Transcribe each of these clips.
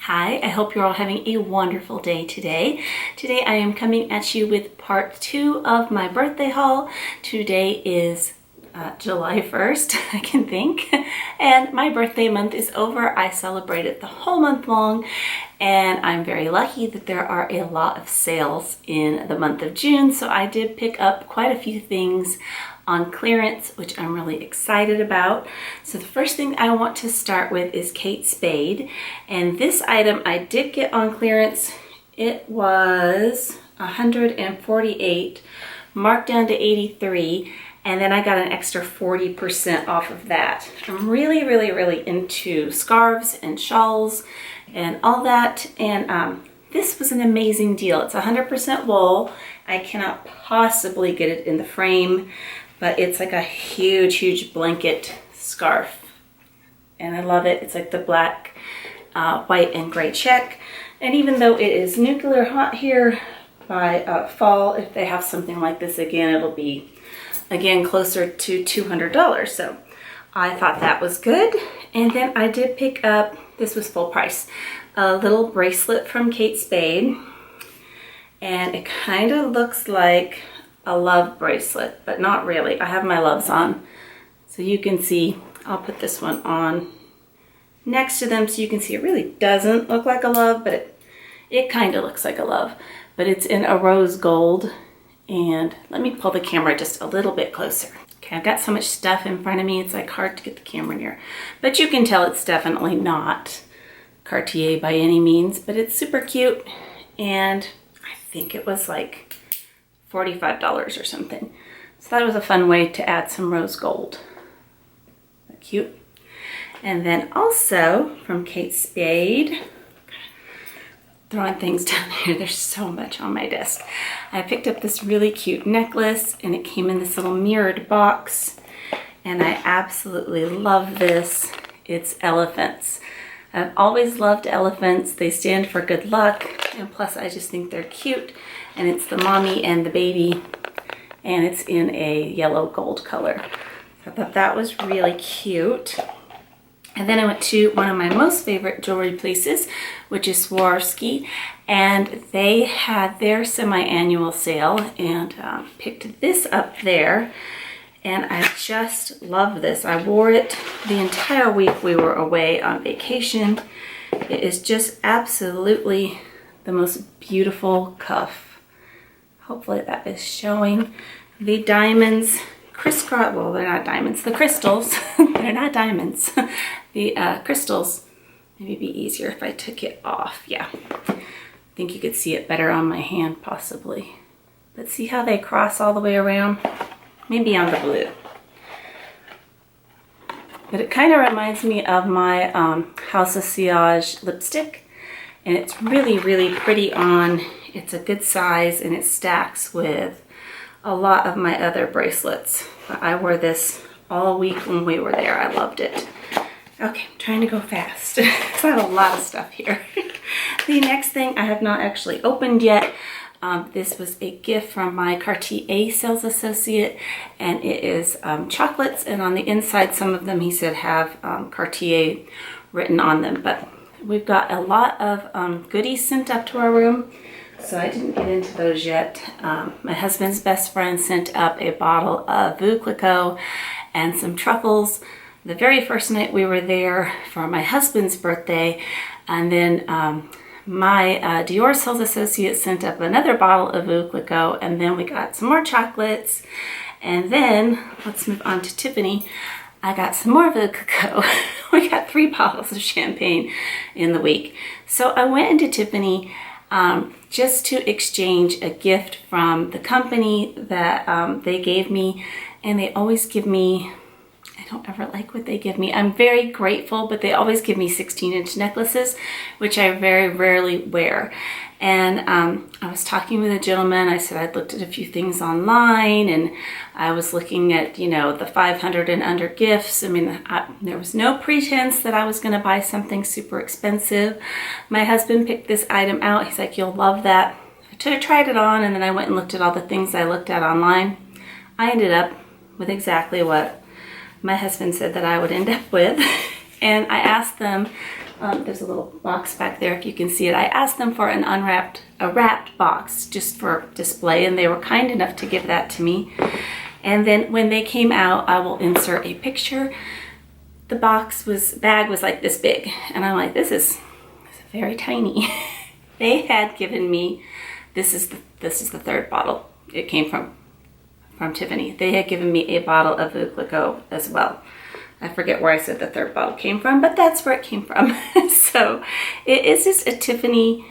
Hi, I hope you're all having a wonderful day today. Today I am coming at you with part 2 of my birthday haul. Today is July 1st, I can think, and my birthday month is over. I celebrated the whole month long, and I'm very lucky that there are a lot of sales in the month of June, so I did pick up quite a few things on clearance, which I'm really excited about. So the first thing I want to start with is Kate Spade, and this item I did get on clearance. It was $148, marked down to $83, and then I got an extra 40% off of that. I'm really into scarves and shawls and all that, and this was an amazing deal. It's 100% wool. I cannot possibly get it in the frame, but it's like a huge blanket scarf, and I love it. It's like the black, white, and gray check. And even though it is nuclear hot here, by fall, if they have something like this again, it'll be again closer to $200. So I thought that was good. And then I did pick up, this was full price, a little bracelet from Kate Spade, and it kind of looks like a love bracelet, but not really. I have my loves on, so you can see. I'll put this one on next to them so you can see it really doesn't look like a love, but it kind of looks like a love, but it's in a rose gold. And let me pull the camera just a little bit closer. Okay, I've got so much stuff in front of me, it's like hard to get the camera near, but you can tell it's definitely not Cartier by any means, but it's super cute, and I think it was like $45 or something. So that was a fun way to add some rose gold. Cute. And then also from Kate Spade, throwing things down here, there's so much on my desk. I picked up this really cute necklace, and it came in this little mirrored box, and I absolutely love this. It's elephants. I've always loved elephants. They stand for good luck, and plus I just think they're cute. And it's the mommy and the baby, and it's in a yellow gold color. So I thought that was really cute. And then I went to one of my most favorite jewelry places, which is Swarovski, and they had their semi-annual sale, and picked this up there. And I just love this. I wore it the entire week we were away on vacation. It is just absolutely the most beautiful cuff. Hopefully that is showing. The diamonds crisscross, well, they're not diamonds, the crystals, they're not diamonds. The crystals, maybe it'd be easier if I took it off. Yeah, I think you could see it better on my hand possibly. But see how they cross all the way around? Maybe on the blue. But it kind of reminds me of my House of Sillage lipstick, and it's really pretty on. It's a good size, and it stacks with a lot of my other bracelets. But I wore this all week when we were there. I loved it. Okay, I'm trying to go fast. I have a lot of stuff here. The next thing I have not actually opened yet. This was a gift from my Cartier sales associate, and it is chocolates, and on the inside some of them he said have Cartier written on them. But we've got a lot of goodies sent up to our room, so I didn't get into those yet. My husband's best friend sent up a bottle of Veuve Clicquot and some truffles the very first night we were there for my husband's birthday, and then my Dior sales associate sent up another bottle of Veuve Clicquot, and then we got some more chocolates, and then let's move on to Tiffany. I got some more Veuve Clicquot. We got 3 bottles of champagne in the week. So I went into Tiffany just to exchange a gift from the company that they gave me, and they always give me, I don't ever like what they give me. I'm very grateful, but they always give me 16-inch necklaces, which I very rarely wear. And I was talking with a gentleman. I said I'd looked at a few things online, and I was looking at, you know, the 500 and under gifts. I mean, there was no pretense that I was going to buy something super expensive. My husband picked this item out. He's like, you'll love that. I tried it on, and then I went and looked at all the things I looked at online. I ended up with exactly what my husband said that I would end up with. And I asked them There's a little box back there if you can see it. I asked them for a wrapped box just for display, and they were kind enough to give that to me. And then when they came out, I will insert a picture. The bag was like this big, and I'm like, this is very tiny. They had given me, this is the third bottle. It came from Tiffany. They had given me a bottle of Bulgari as well. I forget where I said the third bottle came from, but that's where it came from. So it is just a Tiffany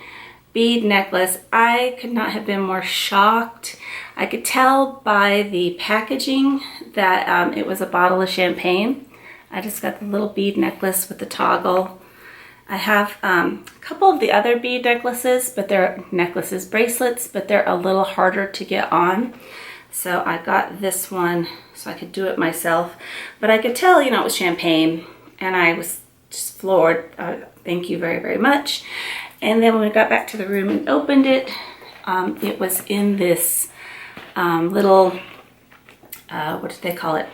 bead necklace. I could not have been more shocked. I could tell by the packaging that it was a bottle of champagne. I just got the little bead necklace with the toggle. I have a couple of the other bead necklaces, but they're bracelets, but they're a little harder to get on. So I got this one so I could do it myself. But I could tell, you know, it was champagne, and I was just floored. Thank you very, very much. And then when we got back to the room and opened it, it was in this little, what did they call it?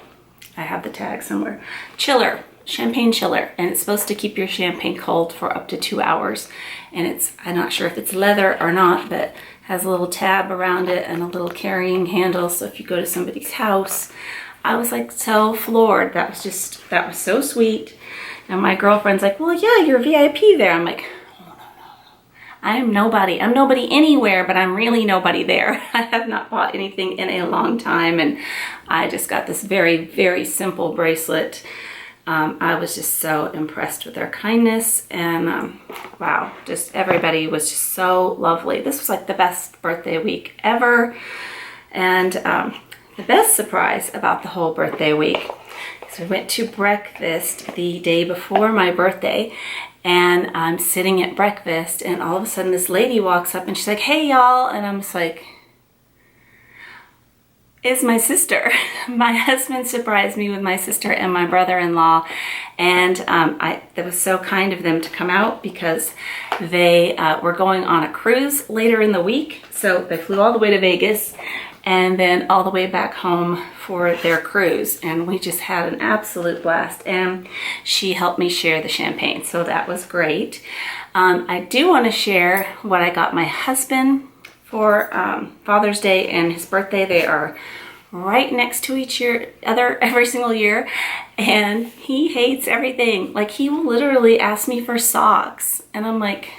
I have the tag somewhere. Chiller, champagne chiller. And it's supposed to keep your champagne cold for up to 2 hours. And I'm not sure if it's leather or not, but has a little tab around it and a little carrying handle. So if you go to somebody's house, I was like so floored. That was so sweet. And my girlfriend's like, well, yeah, you're VIP there. I'm like, oh, no. I'm nobody. I'm nobody anywhere, but I'm really nobody there. I have not bought anything in a long time. And I just got this very, very simple bracelet. I was just so impressed with their kindness, and wow, just everybody was just so lovely. This was like the best birthday week ever. And the best surprise about the whole birthday week is we went to breakfast the day before my birthday, and I'm sitting at breakfast, and all of a sudden this lady walks up and she's like, hey y'all, and I'm just like, is my sister. My husband surprised me with my sister and my brother-in-law, and it was so kind of them to come out because they were going on a cruise later in the week. So they flew all the way to Vegas and then all the way back home for their cruise, and we just had an absolute blast, and she helped me share the champagne, so that was great. I do want to share what I got my husband for Father's Day and his birthday. They are right next to each other every single year, and he hates everything. Like, he will literally ask me for socks, and I'm like,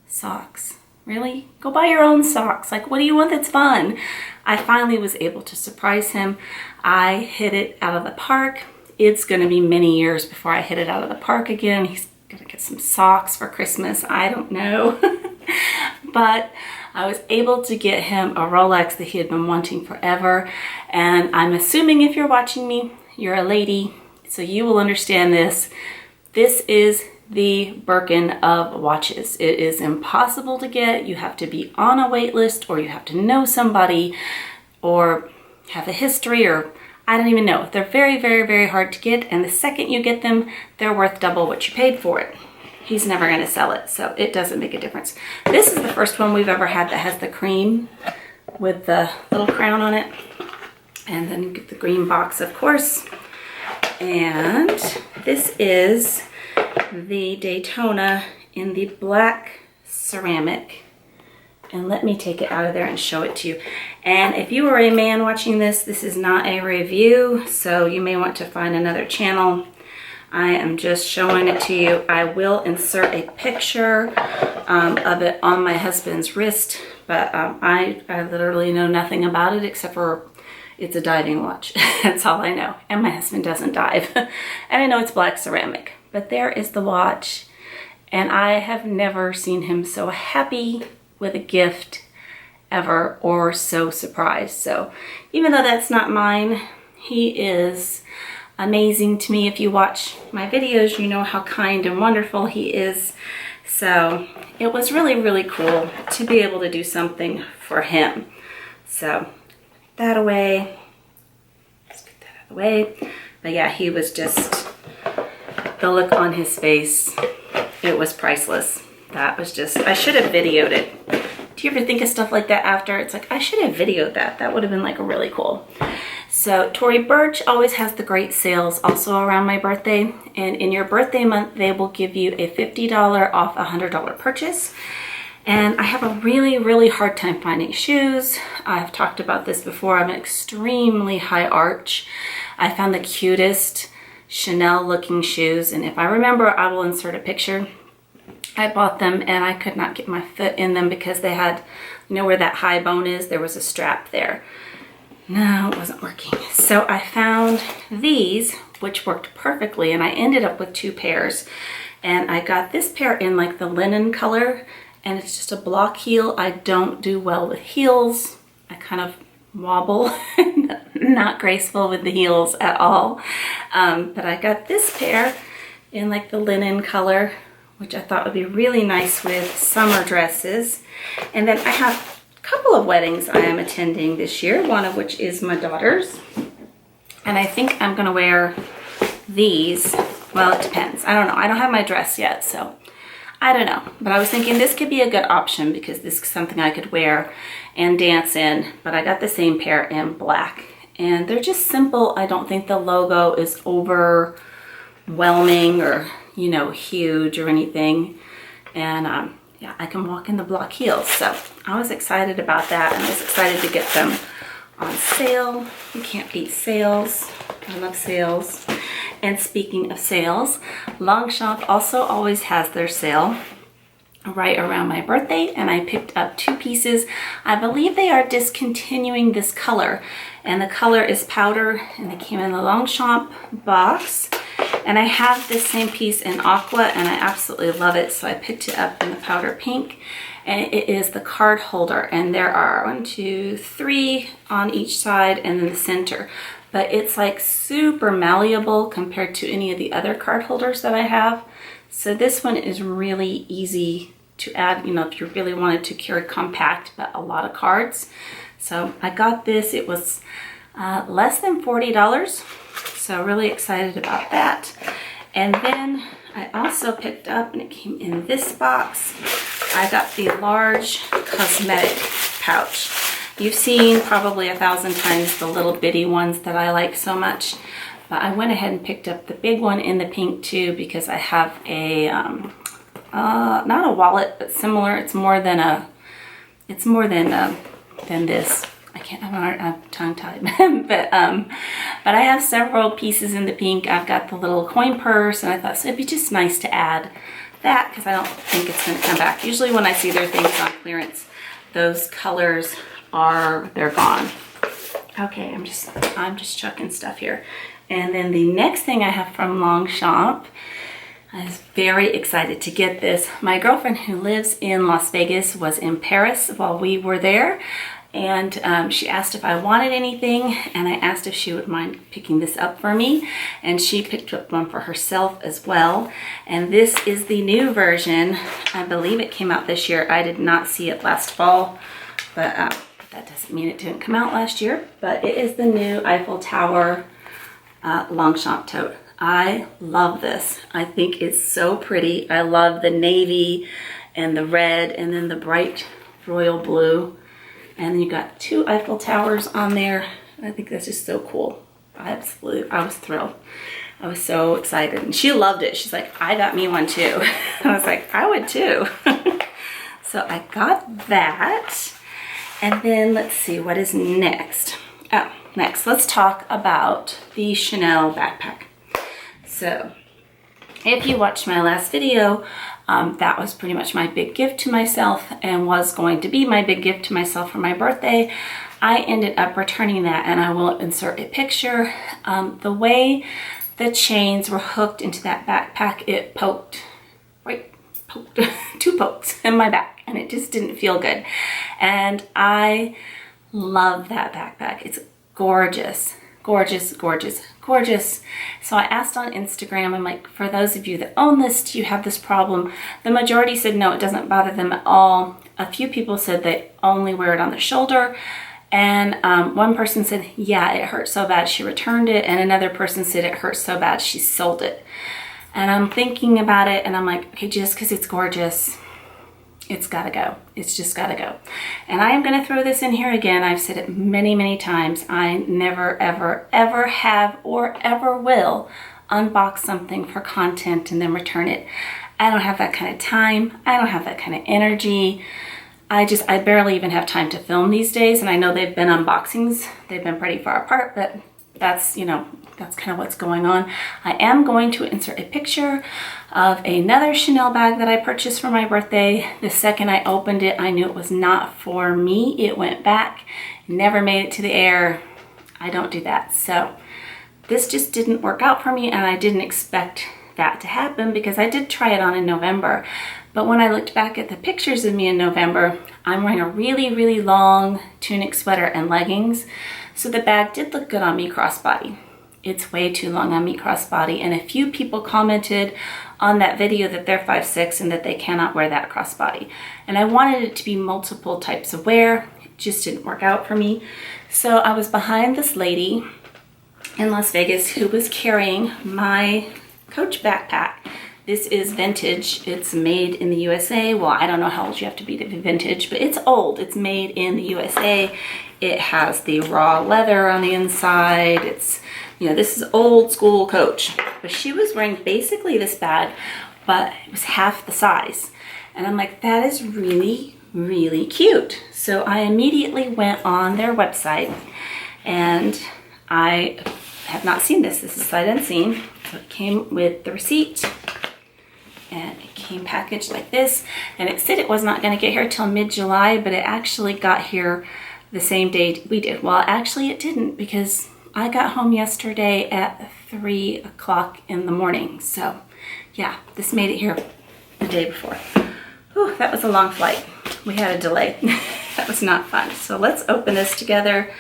socks? Really? Go buy your own socks. Like, what do you want that's fun? I finally was able to surprise him. I hit it out of the park. It's gonna be many years before I hit it out of the park again. He's gonna get some socks for Christmas. I don't know. But I was able to get him a Rolex that he had been wanting forever. And I'm assuming if you're watching me, you're a lady, so you will understand this. This is the Birkin of watches. It is impossible to get. You have to be on a wait list, or you have to know somebody, or have a history, or I don't even know. They're very, very, very hard to get. And the second you get them, they're worth double what you paid for it. He's never going to sell it, so it doesn't make a difference. This is the first one we've ever had that has the cream with the little crown on it. And then you get the green box, of course. And this is the Daytona in the black ceramic. And let me take it out of there and show it to you. And if you are a man watching this, this is not a review, so you may want to find another channel. I am just showing it to you. I will insert a picture of it on my husband's wrist, but I literally know nothing about it except for it's a diving watch. That's all I know. And my husband doesn't dive. And I know it's black ceramic, but there is the watch. And I have never seen him so happy with a gift ever, or so surprised. So even though that's not mine, he is amazing to me. If you watch my videos, you know how kind and wonderful he is. So it was really, really cool to be able to do something for him. So that away. Let's get that out of the way. But yeah, he was just, the look on his face, it was priceless. That was just, I should have videoed it. Do you ever think of stuff like that after? It's like, I should have videoed that. That would have been like really cool. So Tory Burch always has the great sales also around my birthday. And in your birthday month, they will give you a $50 off a $100 purchase. And I have a really, really hard time finding shoes. I've talked about this before. I'm an extremely high arch. I found the cutest Chanel looking shoes. And if I remember, I will insert a picture. I bought them and I could not get my foot in them because they had, you know where that high bone is? There was a strap there. No, it wasn't working. So I found these, which worked perfectly, and I ended up with 2 pairs. And I got this pair in like the linen color, and it's just a block heel. I don't do well with heels. I kind of wobble, not graceful with the heels at all. But I got this pair in like the linen color, which I thought would be really nice with summer dresses. And then I have a couple of weddings I am attending this year, one of which is my daughter's. And I think I'm gonna wear these. Well, it depends. I don't know. I don't have my dress yet, so I don't know. But I was thinking this could be a good option because this is something I could wear and dance in. But I got the same pair in black. And they're just simple. I don't think the logo is overwhelming or, you know, huge or anything. And yeah, I can walk in the block heels. So I was excited about that, and I was excited to get them on sale. You can't beat sales. I love sales. And speaking of sales, Longchamp also always has their sale right around my birthday, and I picked up 2 pieces. I believe they are discontinuing this color, and the color is powder, and they came in the Longchamp box. And I have this same piece in aqua, and I absolutely love it, so I picked it up in the powder pink. And it is the card holder, and there are 1, 2, 3 on each side and in the center. But it's like super malleable compared to any of the other card holders that I have. So this one is really easy to add, you know, if you really wanted to carry compact but a lot of cards. So I got this. It was less than $40. So really excited about that. And then I also picked up, and it came in this box, I got the large cosmetic pouch. You've seen probably 1,000 times the little bitty ones that I like so much. But I went ahead and picked up the big one in the pink too, because I have a, not a wallet, but similar. It's more than this. I can't, I'm tongue-tied, but I have several pieces in the pink. I've got the little coin purse, and I thought so it'd be just nice to add that because I don't think it's going to come back. Usually when I see their things on clearance, those colors they're gone. Okay, I'm just chucking stuff here. And then the next thing I have from Longchamp, I was very excited to get this. My girlfriend who lives in Las Vegas was in Paris while we were there. And she asked if I wanted anything, and I asked if she would mind picking this up for me, and she picked up one for herself as well. And this is the new version. I believe it came out this year. I did not see it last fall, but that doesn't mean it didn't come out last year. But it is the new Eiffel Tower Longchamp tote. I love this. I think it's so pretty. I love the navy and the red and then the bright royal blue. And then you got 2 Eiffel Towers on there. I think that's just so cool. I was thrilled. I was so excited. And she loved it. She's like, I got me one too. I was like, I would too. So I got that. And then let's see, what is next? Oh, next, let's talk about the Chanel backpack. So if you watched my last video, that was pretty much my big gift to myself and was going to be my big gift to myself for my birthday. I ended up returning that, and I will insert a picture. The way the chains were hooked into that backpack, it poked 2 pokes in my back, and it just didn't feel good. And I love that backpack. It's gorgeous. Gorgeous, gorgeous, gorgeous. So I asked on Instagram, I'm like, for those of you that own this, do you have this problem? The majority said no, it doesn't bother them at all. A few people said they only wear it on the shoulder. And one person said, yeah, it hurt so bad she returned it. And another person said it hurt so bad she sold it. And I'm thinking about it, and I'm like, okay, just because it's gorgeous, It's gotta go. It's just gotta go. And I am gonna throw this in here again. I've said it many, many times. I never, ever, ever have or ever will unbox something for content and then return it. I don't have that kind of time. I don't have that kind of energy. I barely even have time to film these days. And I know they've been unboxings. They've been pretty far apart, but that's, you know, that's kind of what's going on. I am going to insert a picture of another Chanel bag that I purchased for my birthday. The second I opened it, I knew it was not for me. It went back, never made it to the air. I don't do that. So this just didn't work out for me, and I didn't expect that to happen because I did try it on in November. But when I looked back at the pictures of me in November, I'm wearing a really, really long tunic sweater and leggings. So the bag did look good on me crossbody. It's way too long on me crossbody, and a few people commented on that video that they're 5'6" and that they cannot wear that crossbody. And I wanted it to be multiple types of wear. It just didn't work out for me. So I was behind this lady in Las Vegas who was carrying my Coach backpack. This is vintage. It's made in the USA. Well, I don't know how old you have to be to be vintage, but it's old. It's made in the USA. It has the raw leather on the inside. It's, you know, this is old school Coach. But she was wearing basically this bag, but it was half the size. And I'm like, that is really, really cute. So I immediately went on their website, and I have not seen this. This is sight unseen. So it came with the receipt, and it came packaged like this. And it said it was not going to get here till mid-July, but it actually got here the same day we did. Well, actually it didn't, because I got home yesterday at 3 o'clock in the morning. So yeah, this made it here the day before. Whew, that was a long flight. We had a delay. That was not fun. So let's open this together.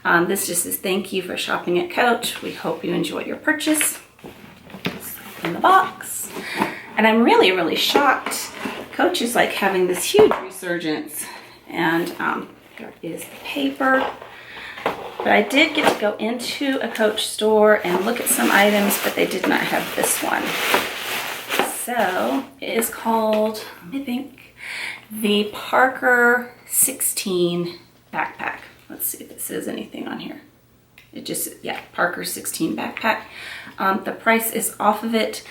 This just says thank you for shopping at Coach. We hope you enjoy your purchase. Let's open the box. And I'm really, really shocked. Coach is like having this huge resurgence. And there is the paper. But I did get to go into a Coach store and look at some items, but they did not have this one. So it is called, let me think, the Parker 16 backpack. Let's see if it says anything on here. It just, yeah, Parker 16 backpack. The price is off of it.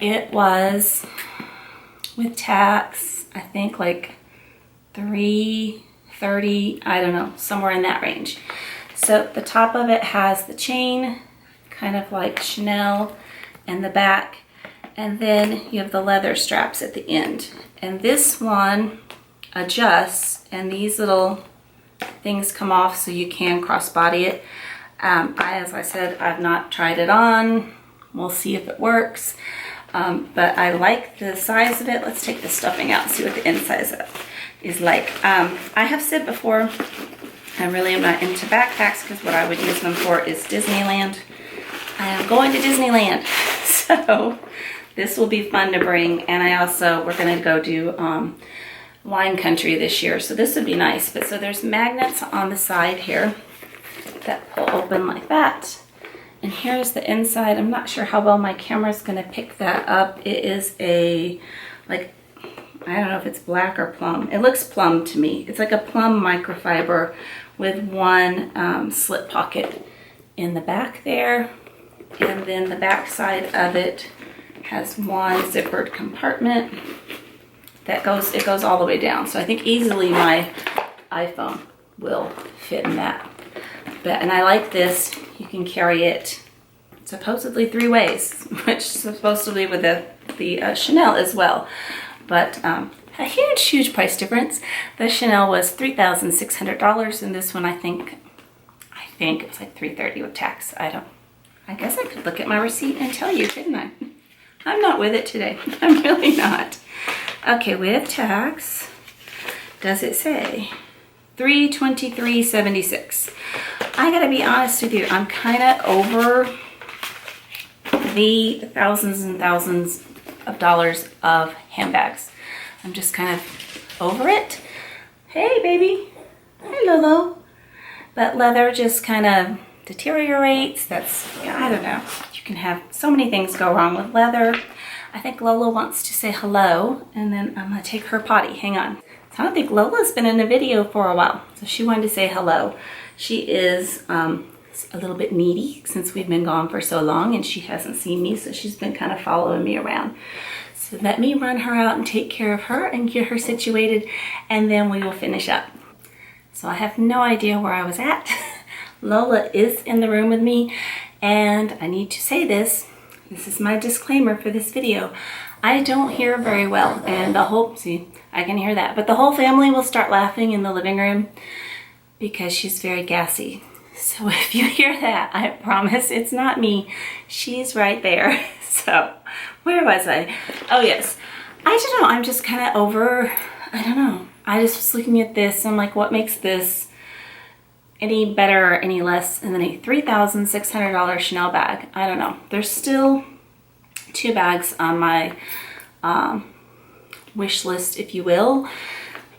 It was, with tax, I think like $330, I don't know, somewhere in that range. So the top of it has the chain, kind of like Chanel, and the back. And then you have the leather straps at the end. And this one adjusts, and these little things come off so you can crossbody it. As I said, I've not tried it on. We'll see if it works. But I like the size of it. Let's take the stuffing out and see what the inside is like. I have said before, I really am not into backpacks because what I would use them for is Disneyland. I am going to Disneyland. So this will be fun to bring. And we're going to go do wine country this year. So this would be nice. But so there's magnets on the side here that pull open like that. And here's the inside. I'm not sure how well my camera's going to pick that up. It is a, like, I don't know if it's black or plum. It looks plum to me. It's like a plum microfiber with one slip pocket in the back there. And then the back side of it has one zippered compartment that goes, it goes all the way down. So I think easily my iPhone will fit in that. And I like this. You can carry it supposedly 3 ways, which is supposed to be with the Chanel as well. But a huge price difference. The Chanel was $3,600, and this one I think it was like $330 with tax. I guess I could look at my receipt and tell you, couldn't I? I'm not with it today. I'm really not. Okay, with tax, does it say $323.76? I gotta be honest with you, I'm kind of over the thousands and thousands of dollars of handbags. I'm just kind of over it. Hey, baby. Hi, Lolo. But leather just kind of deteriorates. That's, yeah, I don't know. You can have so many things go wrong with leather. I think Lola wants to say hello, and then I'm gonna take her potty. Hang on. So I don't think Lola's been in a video for a while, so she wanted to say hello. She is a little bit needy since we've been gone for so long, and she hasn't seen me, so she's been kind of following me around. So let me run her out and take care of her and get her situated, and then we will finish up. So I have no idea where I was at. Lola is in the room with me, and I need to say this. This is my disclaimer for this video. I don't hear very well, and the whole, see, I can hear that, but the whole family will start laughing in the living room because she's very gassy. So if you hear that, I promise it's not me. She's right there. So where was I? Oh yes, I don't know, I'm just kind of over, I don't know. I just was looking at this, I'm like, what makes this any better or any less than a $3,600 Chanel bag? I don't know. There's still 2 bags on my wish list, if you will,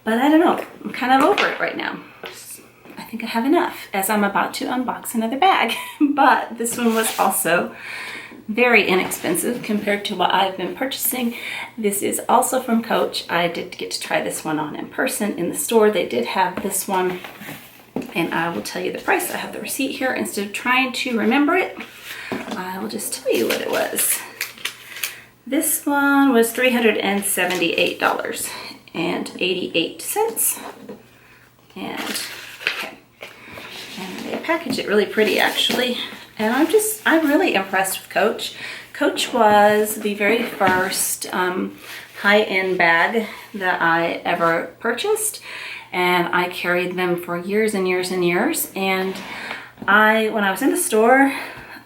but I don't know. I'm kind of over it right now. I think I have enough, as I'm about to unbox another bag. But this one was also very inexpensive compared to what I've been purchasing. This is also from Coach. I did get to try this one on in person in the store. They did have this one, and I will tell you the price. I have the receipt here. Instead of trying to remember it, I will just tell you what it was. This one was $378.88. And okay, and they package it really pretty actually. And I'm really impressed with Coach. Coach was the very first high-end bag that I ever purchased, and I carried them for years and years and years. And when I was in the store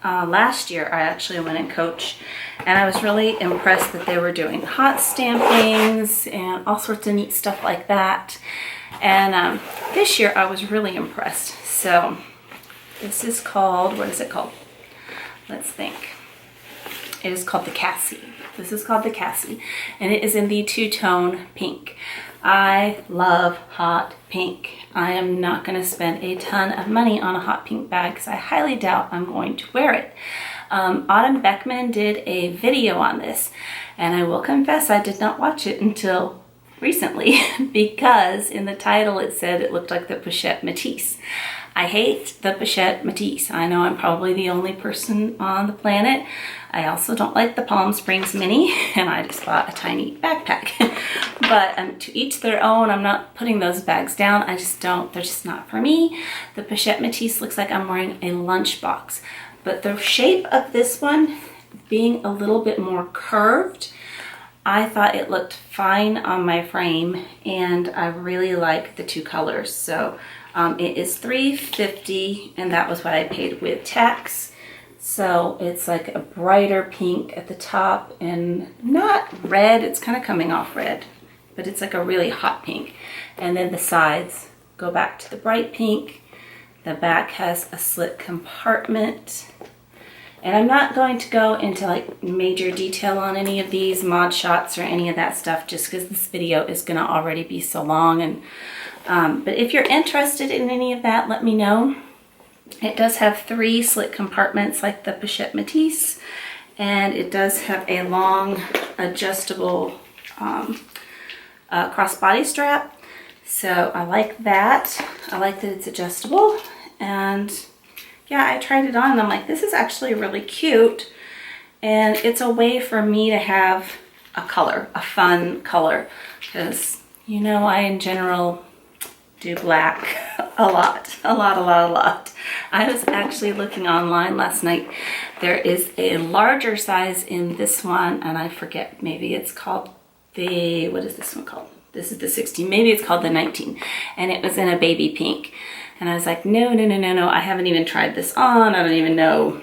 last year, I actually went in Coach, and I was really impressed that they were doing hot stampings and all sorts of neat stuff like that. And this year I was really impressed. So this is called, what is it called? Let's think. It is called the Cassie. This is called the Cassie, and it is in the 2-tone pink. I love hot pink. I am not going to spend a ton of money on a hot pink bag because I highly doubt I'm going to wear it. Autumn Beckman did a video on this, and I will confess I did not watch it until recently because in the title it said it looked like the Pichette Matisse. I hate the Pichette Matisse. I know I'm probably the only person on the planet. I also don't like the Palm Springs Mini, and I just bought a tiny backpack. But to each their own. I'm not putting those bags down. I just don't, they're just not for me. The Pichette Matisse looks like I'm wearing a lunchbox. But the shape of this one being a little bit more curved, I thought it looked fine on my frame, and I really like the 2 colors. So it is $350, and that was what I paid with tax. So it's like a brighter pink at the top, and not red, it's kind of coming off red, but it's like a really hot pink. And then the sides go back to the bright pink. The back has a slit compartment. And I'm not going to go into like major detail on any of these mod shots or any of that stuff, just because this video is going to already be so long. And but if you're interested in any of that, let me know. It does have 3 slit compartments like the Pichette Matisse, and it does have a long adjustable crossbody strap. So I like that. I like that it's adjustable. And yeah, I tried it on and I'm like, this is actually really cute. And it's a way for me to have a color, a fun color. Because, you know, I in general do black a lot. I was actually looking online last night. There is a larger size in this one, and I forget, maybe it's called the, what is this one called? This is the 16, maybe it's called the 19. And it was in a baby pink. And I was like, no, I haven't even tried this on. I don't even know.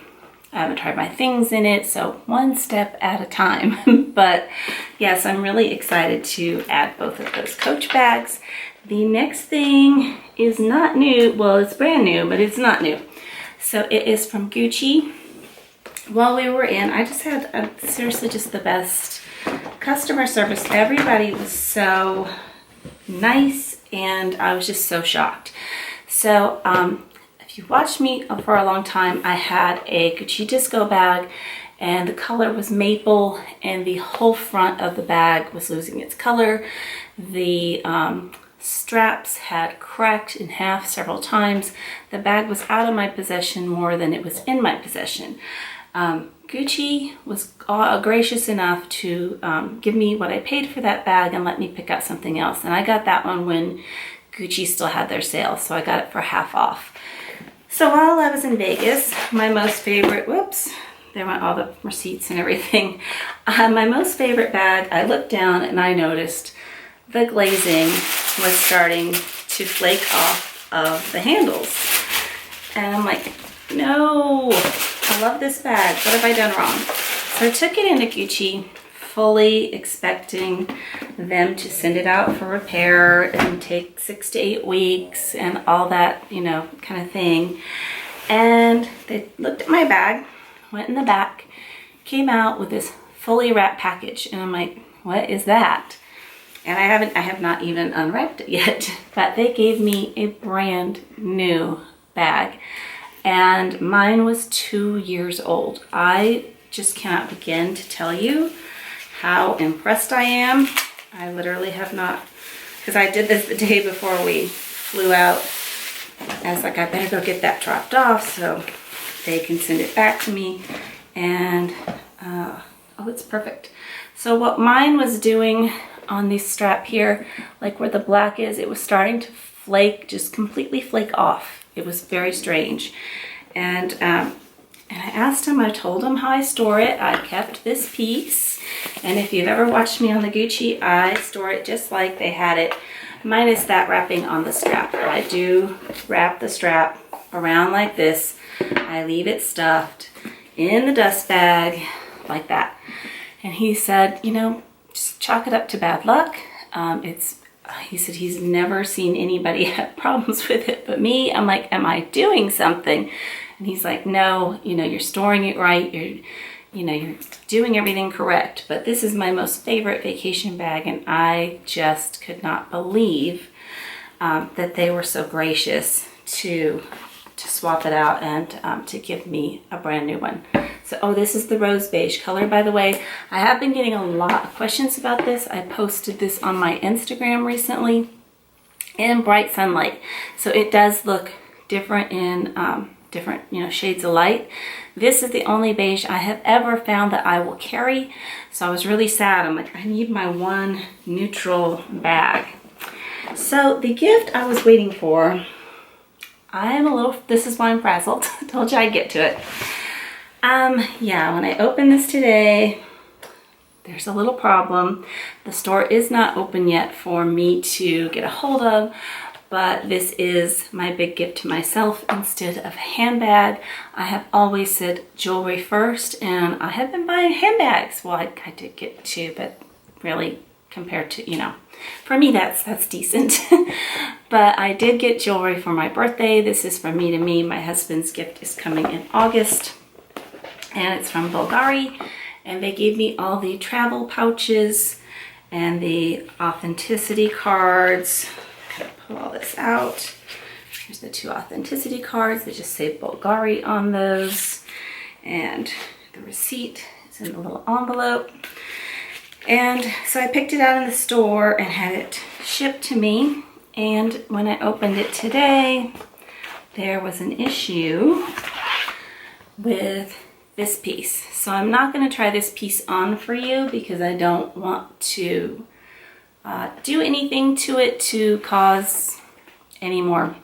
I haven't tried my things in it. So one step at a time. But yes, I'm really excited to add both of those Coach bags. The next thing is not new. Well, it's brand new, but it's not new. So it is from Gucci. While we were in, I just had seriously just the best customer service. Everybody was so nice, and I was just so shocked. So if you watched me for a long time, I had a Gucci disco bag, and the color was maple, and the whole front of the bag was losing its color. The straps had cracked in half several times. The bag was out of my possession more than it was in my possession. Gucci was gracious enough to give me what I paid for that bag and let me pick out something else. And I got that one when Gucci still had their sale, so I got it for half off. So while I was in Vegas, my most favorite, whoops, there went all the receipts and everything. My most favorite bag, I looked down and I noticed the glazing was starting to flake off of the handles. And I'm like, no, I love this bag. What have I done wrong? So I took it into Gucci, fully expecting them to send it out for repair and take 6 to 8 weeks and all that, you know, kind of thing. And they looked at my bag, went in the back, came out with this fully wrapped package. And I'm like, what is that? And I have not even unwrapped it yet, but they gave me a brand new bag. And mine was 2 years old. I just cannot begin to tell you how impressed I am. I literally have not, because I did this the day before we flew out. I was like, I better go get that dropped off so they can send it back to me. And oh, it's perfect. So what mine was doing on this strap here, like where the black is, it was starting to flake, just completely flake off. It was very strange. And I asked him, I told him how I store it. I kept this piece. And if you've ever watched me on the Gucci, I store it just like they had it, minus that wrapping on the strap. But I do wrap the strap around like this. I leave it stuffed in the dust bag like that. And he said, you know, just chalk it up to bad luck. He said he's never seen anybody have problems with it but me. I'm like, am I doing something? And he's like, no, you know, you're storing it right. You're doing everything correct. But this is my most favorite vacation bag, and I just could not believe that they were so gracious to swap it out and to give me a brand new one. So, oh, this is the rose beige color, by the way. I have been getting a lot of questions about this. I posted this on my Instagram recently in bright sunlight. So it does look different in different, you know, shades of light. This is the only beige I have ever found that I will carry. So I was really sad. I'm like, I need my one neutral bag. So the gift I was waiting for, this is why I'm frazzled. I told you I'd get to it. Yeah, when I opened this today, there's a little problem. The store is not open yet for me to get a hold of, but this is my big gift to myself instead of a handbag. I have always said jewelry first, and I have been buying handbags. Well, I did get 2, but really compared to, you know, for me that's decent. But I did get jewelry for my birthday. This is from me to me. My husband's gift is coming in August, and it's from Bulgari. And they gave me all the travel pouches and the authenticity cards. I'm gonna pull all this out. Here's the 2 authenticity cards. They just say Bulgari on those. And the receipt is in a little envelope. And so I picked it out in the store and had it shipped to me. And when I opened it today, there was an issue with this piece. So I'm not going to try this piece on for you because I don't want to do anything to it to cause any more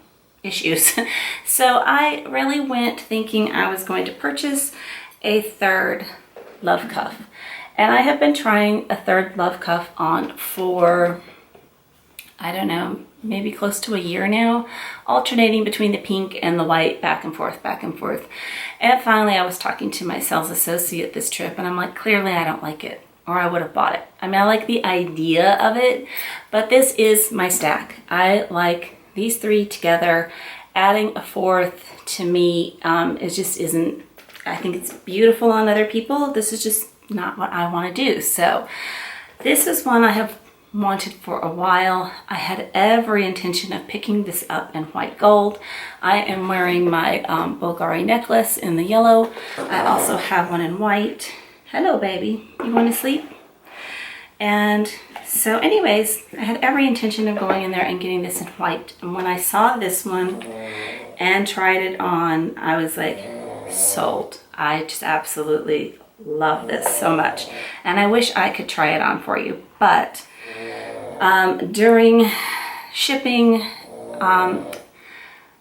issues. So I really went thinking I was going to purchase a 3rd love cuff. And I have been trying a 3rd love cuff on for, I don't know, maybe close to a year now, alternating between the pink and the white, back and forth, back and forth. And finally I was talking to my sales associate this trip, and I'm like, clearly I don't like it, or I would have bought it. I mean, I like the idea of it, but this is my stack. I like these 3 together. Adding a 4th to me, it just isn't, I think it's beautiful on other people. This is just not what I want to do. So this is one I have wanted for a while. I had every intention of picking this up in white gold. I am wearing my Bulgari necklace in the yellow. I also have one in white. Hello, baby. You want to sleep? And so anyways, I had every intention of going in there and getting this in white. And when I saw this one and tried it on, I was like, sold. I just absolutely love this so much. And I wish I could try it on for you. But during shipping,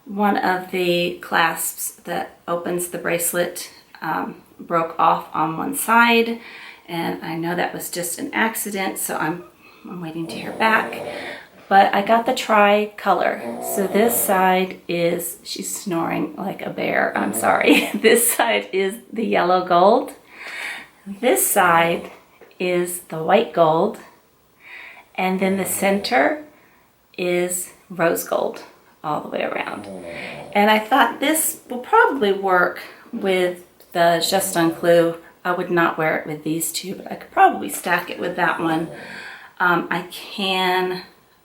one of the clasps that opens the bracelet broke off on one side. And I know that was just an accident, so I'm waiting to hear back. But I got the tricolor. So this side is, she's snoring like a bear, I'm sorry. This side is the yellow gold. This side is the white gold. And then the center is rose gold all the way around. And I thought this will probably work with the Just Un Clou. I would not wear it with these two, but I could probably stack it with that one. I can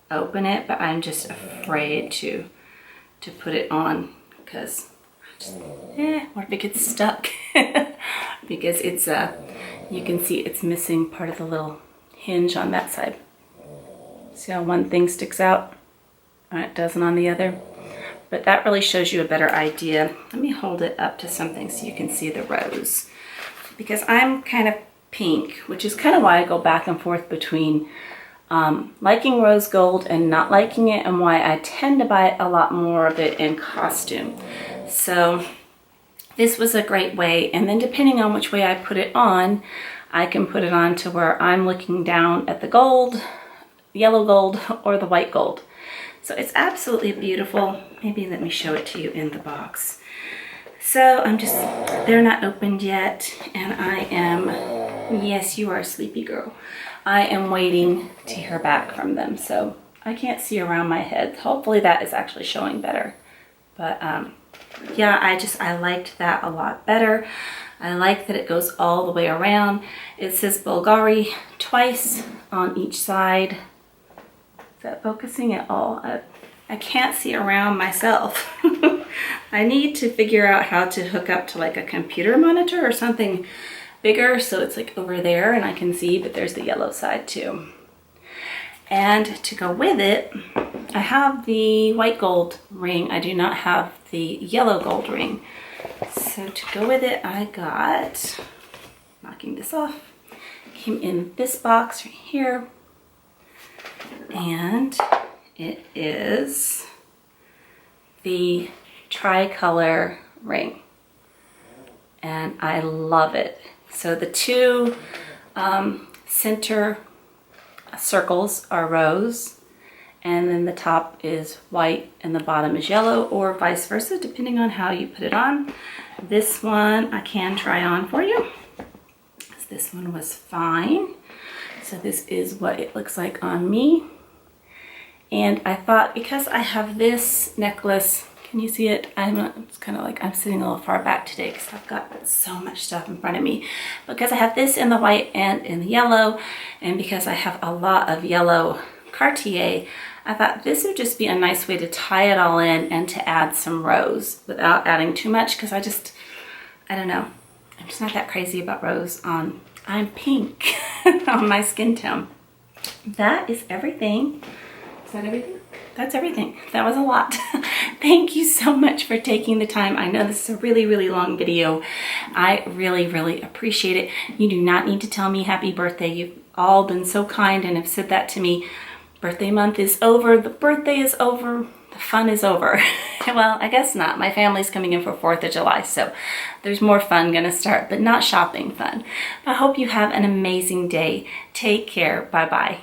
open it, but I'm just afraid to put it on because what if it gets stuck? Because it's you can see it's missing part of the little hinge on that side. See how one thing sticks out and it doesn't on the other? But that really shows you a better idea. Let me hold it up to something so you can see the rose. Because I'm kind of pink, which is kind of why I go back and forth between liking rose gold and not liking it, and why I tend to buy a lot more of it in costume. So this was a great way, and then depending on which way I put it on, I can put it on to where I'm looking down at the gold, yellow gold, or the white gold. So it's absolutely beautiful. Maybe let me show it to you in the box. So they're not opened yet, and I am, yes, you are a sleepy girl. I am waiting to hear back from them, so I can't see around my head. Hopefully that is actually showing better. But yeah, I liked that a lot better. I like that it goes all the way around. It says Bulgari twice on each side. Is that focusing at all? I can't see around myself. I need to figure out how to hook up to like a computer monitor or something bigger so it's like over there and I can see, but there's the yellow side too. And to go with it, I have the white gold ring. I do not have the yellow gold ring. So to go with it, I got, knocking this off, came in this box right here. And it is the tricolor ring, and I love it. So the two center circles are rose, and then the top is white and the bottom is yellow, or vice versa, depending on how you put it on. This one I can try on for you. This one was fine. So this is what it looks like on me. And I thought, because I have this necklace, can you see it? It's kind of like I'm sitting a little far back today because I've got so much stuff in front of me. Because I have this in the white and in the yellow, and because I have a lot of yellow Cartier, I thought this would just be a nice way to tie it all in and to add some rose without adding too much, because I don't know. I'm just not that crazy about rose on, I'm pink on my skin tone. That is everything. Is that everything? That's everything. That was a lot. Thank you so much for taking the time. I know this is a really, really long video. I really, really appreciate it. You do not need to tell me happy birthday. You've all been so kind and have said that to me. Birthday month is over. The birthday is over. The fun is over. Well, I guess not. My family's coming in for 4th of July, so there's more fun gonna start, but not shopping fun. I hope you have an amazing day. Take care. Bye-bye.